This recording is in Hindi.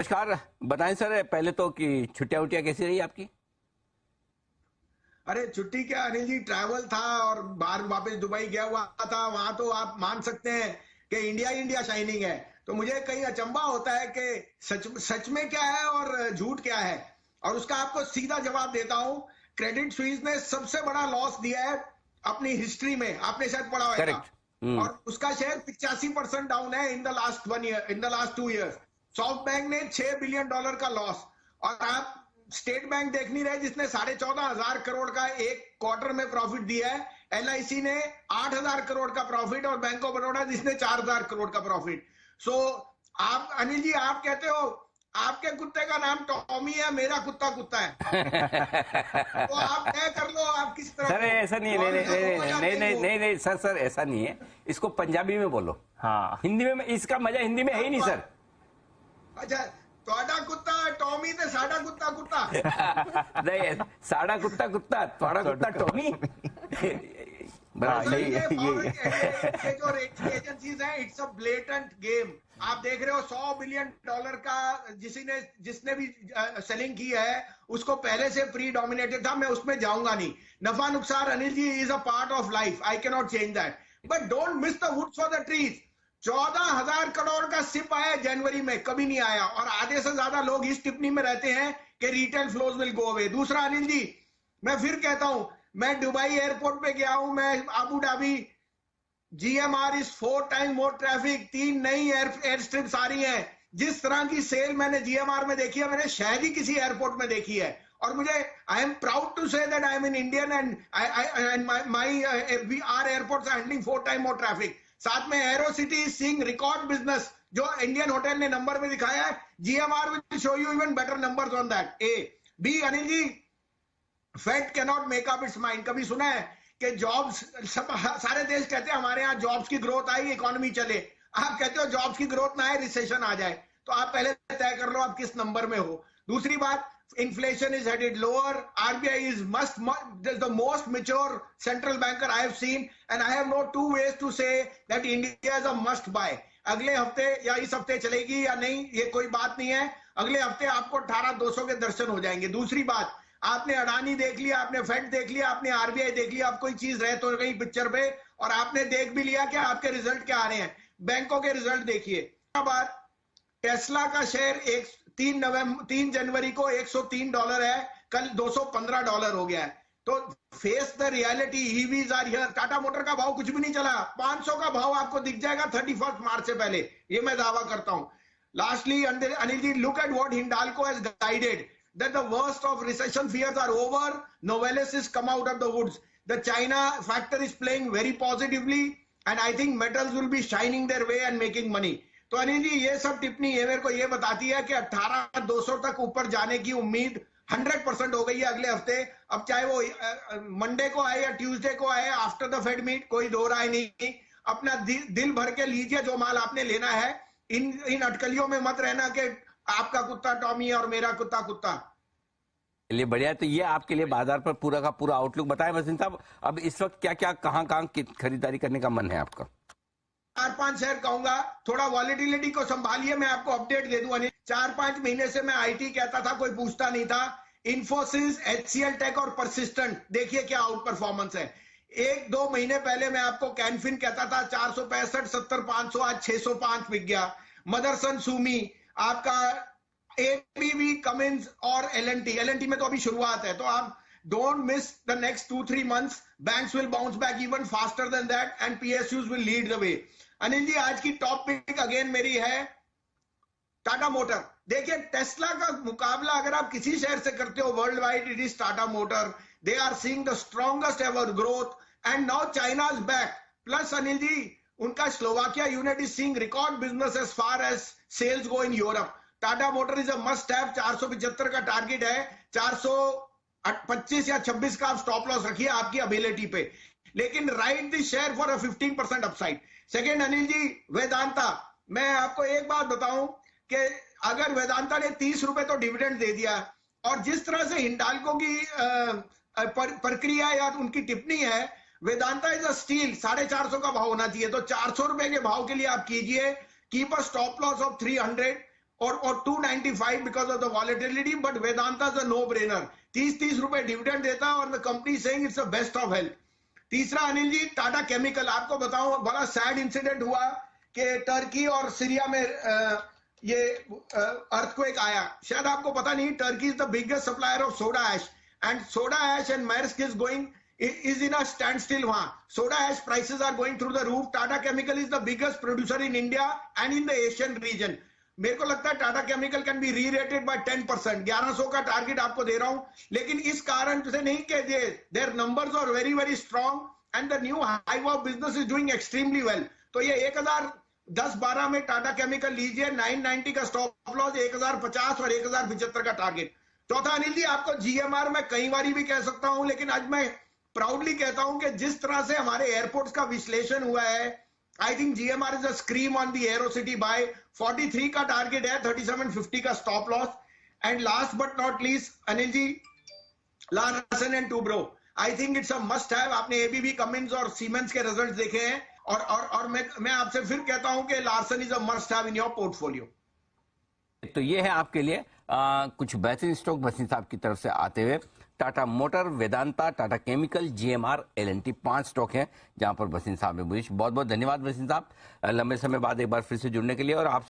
नमस्कार। बताएं सर, पहले तो कि छुट्टियां उट्टियां कैसी रही आपकी? अरे छुट्टी क्या अनिल जी, ट्रैवल था और बाहर वापस दुबई गया हुआ था। वहां तो आप मान सकते हैं कि इंडिया इंडिया शाइनिंग है। तो मुझे कहीं अचंभा होता है कि सच सच में क्या है और झूठ क्या है। और उसका आपको सीधा जवाब देता हूं। क्रेडिट स्विस ने सबसे बड़ा लॉस दिया है अपनी हिस्ट्री में, आपने शायद पढ़ा होगा। करेक्ट। हम्म। और उसका शेयर 85% डाउन है in the last 1 year, in the last 2 years. Soft bank ने $6 बिलियन का लॉस। और आप स्टेट बैंक देख नहीं रहे जिसने 14,500 करोड़ का एक क्वार्टर में प्रॉफिट दिया है। एलआईसी ने 8,000 करोड़ का प्रॉफिट और बैंक ऑफ बड़ौदा जिसने 4,000 करोड़ का प्रॉफिट। सो आप अनिल जी, आप कहते हो आपके कुत्ते का नाम टॉमी है, मेरा कुत्ता कुत्ता है। तो आप तय कर लो आप किस सर तरफ हो, ऐसा नहीं है, नहीं कौन सा नहीं हो नहीं या नहीं नहीं हो। नहीं नहीं सर, ऐसा नहीं है। इसको पंजाबी में बोलो। हाँ, हिंदी में इसका मजा हिंदी में है ही नहीं सर। अच्छा, ਤੁਹਾਡਾ ਕੁੱਤਾ ਟੌਮੀ ਤੇ ਸਾਡਾ ਕੁੱਤਾ ਕੁੱਤਾ। नहीं, साड़ा कुत्ता कुत्ता, थोड़ा कुत्ता टॉमी। हाँ, बराबर यही है। ये जो रेटिंग एजेंसीज हैं, इट्स अ ब्लेटेंट गेम। आप देख रहे हो $100 बिलियन का जिसने भी सेलिंग की है उसको पहले से प्री डोमिनेटेड था। मैं उसमें जाऊंगा नहीं। नफा नुकसान Anil ji is a part of life, I can not change that, but don't miss the woods for the trees. 14,000 crore का सिप आया जनवरी में, कभी नहीं आया। और आधे से ज्यादा लोग इस टिप्पणी में रहते हैं कि retail flows will go away. दूसरा अनिल जी, मैं फिर कहता हूं, मैं दुबई एयरपोर्ट पे गया हूं, मैं Abu Dhabi, GMR is 4 time more traffic. 3 नई एयर स्ट्रिप्स आ रही हैं। जिस तरह की सेल मैंने जीएमआर में देखी है, मैंने शायद ही किसी एयरपोर्ट में देखी है। और मुझे I am proud to say that I am in Indian and my are airports are handling 4 time more traffic. साथ में Aerocity is seeing record business, जो इंडियन होटल ने नंबर में दिखाया है। GMR will show you even better numbers on that. ए बी Anil ji, Fed can not make up its mind. कभी सुना है कि जॉब्स, सारे देश कहते हैं हमारे यहाँ जॉब्स की ग्रोथ आई, इकोनॉमी चले। आप कहते हो जॉब्स की ग्रोथ ना आए, रिसेशन आ जाए। तो आप पहले तय कर लो आप किस नंबर में हो। दूसरी बात, inflation is headed lower. RBI is the most mature central banker I have seen, and I have no two ways to say that India is a must buy. अगले हफ्ते या इस हफ्ते चलेगी या नहीं ये कोई बात नहीं है। अगले हफ्ते आपको 18,200 के दर्शन हो जाएंगे। दूसरी बात, आपने अडानी देख लिया, आपने फेड देख लिया, आपने आरबीआई देख लिया, अब कोई चीज रह तो गई पिक्चर पे। और आपने देख भी लिया कि आपके रिजल्ट क्या आ रहे हैं। बैंकों के रिजल्ट देखिए। बात, टेस्ला का शेयर 3 जनवरी को $103 है, कल $215 हो गया है। तो face the reality, EVs are here. Tata motor का भाव कुछ भी नहीं चला, 500 का भाव आपको दिख जाएगा 31 मार्च से पहले, ये मैं दावा करता हूं। Lastly Anil ji, look at what Hindalco has guided that the worst of recession fears are over. Novelis is come out of the woods. The China factor is playing very positively, and I think metals will be shining their way and making money. तो अनिल जी, ये सब टिप्पणी ये मेरे को ये बताती है कि 18,200 तक ऊपर जाने की उम्मीद 100% हो गई है अगले हफ्ते। अब चाहे वो मंडे को आए या ट्यूसडे को आए, आफ्टर द फेड मीट, कोई दो राय नहीं। अपना दिल भर के लीजिए जो माल आपने लेना है। इन अटकलियों में मत रहना कि आपका कुत्ता टॉमी है और मेरा कुत्ता कुत्ता। चलिए बढ़िया। तो ये आपके लिए बाजार पर पूरा का पूरा आउटलुक बताएं मसीन साहब। अब इस वक्त क्या क्या कहां खरीदारी करने का मन है आपका? 4-5 शेयर कहूंगा, थोड़ा वॉलिटिलिटी को संभालिए। मैं आपको अपडेट दे दूं। 4-5 महीने से मैं आईटी कहता था, कोई पूछता नहीं था। इन्फोसिस, एचसीएल टेक और परसिस्टेंट, देखिए क्या आउट परफॉर्मेंस है। 1-2 महीने पहले मैं आपको कैनफिन कहता था 465, 70, 500, आज 605 बिक गया। मदरसन, सुमी, आपका एबीबी, कमिंस और एलएनटी में तो अभी शुरुआत है। तो आप don't miss the next 2-3 months. Banks will bounce back even faster than that, and PSUs will lead the way. Anil ji, आज की टॉप पिक अगेन मेरी है टाटा मोटर। देखिए, टेस्ला का मुकाबला अगर आप किसी शेयर से करते हो world wide, it is Tata motor. They are seeing the strongest ever growth, and now China is back. Plus Anil ji, उनका Slovakia unit is seeing record business as far as sales go in Europe. Tata motor is a must have. 475 का टारगेट है, 425 या 26 का आप स्टॉप लॉस रखिए आपकी अबिलिटी पे। लेकिन right the share for a 15% upside. Second Anil ji, Vedanta. मैं आपको एक बात बताऊं कि अगर वेदांता ने 30 रुपए तो डिविडेंड दे दिया, और जिस तरह से हिंडाल्को की प्रक्रिया या उनकी टिप्पणी है, वेदांता इज अ स्टील, 450 का भाव होना चाहिए। तो 400 रुपए के भाव के लिए आप कीजिए, keep a stop loss of 300 और 295 because of the volatility, but Vedanta is a no brainer. 30 रुपए डिविडेंड देता है और the company saying it's the best of health. तीसरा अनिल जी, टाटा केमिकल, आपको बताऊं बड़ा सैड इंसिडेंट हुआ कि टर्की और सीरिया में ये अर्थक्वेक आया। शायद आपको पता नहीं, Turkey is the biggest supplier of soda ash, and soda ash and Maersk is in a standstill वहां। soda ash prices are going through the roof। Tata Chemical is the biggest producer in India and in the Asian region। मेरे को लगता है Tata chemical can be rerated by 10%। 1100 का टारगेट आपको दे रहा हूं, लेकिन इस कारण से नहीं कि their numbers are very very strong and the new hive of business is doing extremely well. तो ये 1010-12 में टाटा केमिकल लीजिए, 990 का स्टॉप लॉस, 1050 और 1075 का टारगेट। चौथा अनिल जी, आपको जीएमआर में कई बारी भी कह सकता हूं, लेकिन आज मैं प्राउडली कहता हूं कि जिस तरह से हमारे एयरपोर्ट्स का विश्लेषण हुआ है, I think GMR is a scream on the Aerocity buy. 43 का टारगेट है, 3750 का stop loss. And last but not least Anil ji, Larsen and Toubro, I think it's a must have. आपने एबीबी, कमिंस और सीमेंस के रिजल्ट्स देखे हैं, और मैं आपसे फिर कहता हूं कि Larsen is a must have in your portfolio. तो ये है आपके लिए कुछ बेहतरीन स्टॉक भसीन साहब की तरफ से आते हुए। Tata motor, Vedanta, Tata chemical, GMR, L&T, 5 stock हैं जहां पर भसीन साहब ने बुलिश। बहुत बहुत धन्यवाद भसीन साहब, लंबे समय बाद एक बार फिर से जुड़ने के लिए। और आप